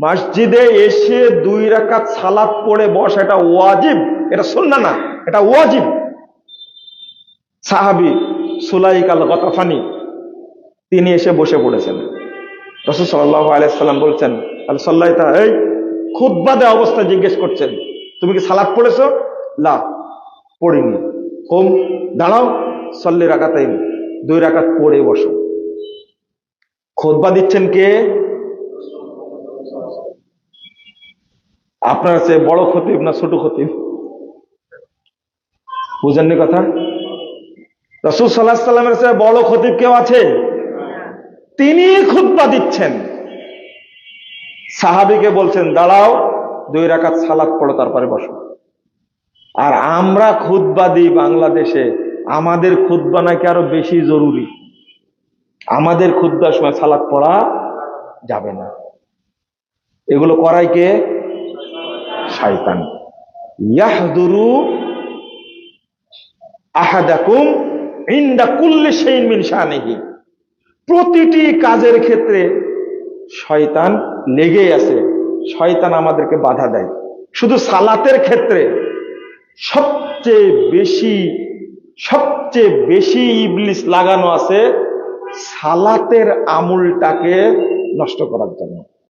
মসজিদে এসে 2 রাকাত সালাত পড়ে বসা এটা ওয়াজিব, এটা সুন্নাহ না, এটা ওয়াজিব। সাহাবী সুলাইক আল গতাফানি তিনি এসে বসে পড়েছেন। রাসূল সাল্লাল্লাহু আলাইহি সাল্লাম বলছেন, আল সাল্লাইতা, এই খুতবা দেওয়া অবস্থা জিজ্ঞেস করছেন, তুমি কি সালাত পড়েছো? লা, পড়িনি। কম, দাঁড়াও, সল্লি রাকাতাইন, 2 রাকাত পড়ে বসো। খুতবা দিচ্ছেন কে? আপনার চেয়ে বড় খতিব না ছোট খতিব? বুঝেননি কথা? রাসূল সাল্লাল্লাহু আলাইহি সাল্লামের চেয়ে বড় খতিব কেউ আছে? তিনি খুতবা দিচ্ছেন, সাহাবীকে বলছেন দাঁড়াও, 2 রাকাত সালাত পড়ো, তারপরে বসো। আর আমরা খুতবা দিই বাংলাদেশে, আমাদের খুতবা নাকি আরো বেশি জরুরি। আমাদের খুতবার সময় সালাত পড়া যাবে না। এগুলো করাই কে? শয়তান। ইয়াহদুরু আহাদাকুম ইনদা কুল্লি শাইইন মিন শানিহি, প্রতিটি কাজের ক্ষেত্রে শয়তান লেগেই আছে, শয়তান আমাদেরকে বাধা দেয়। শুধু সালাতের ক্ষেত্রে সবচেয়ে বেশি ইবলিস লাগানো আছে সালাতের আমলটাকে নষ্ট করার জন্য।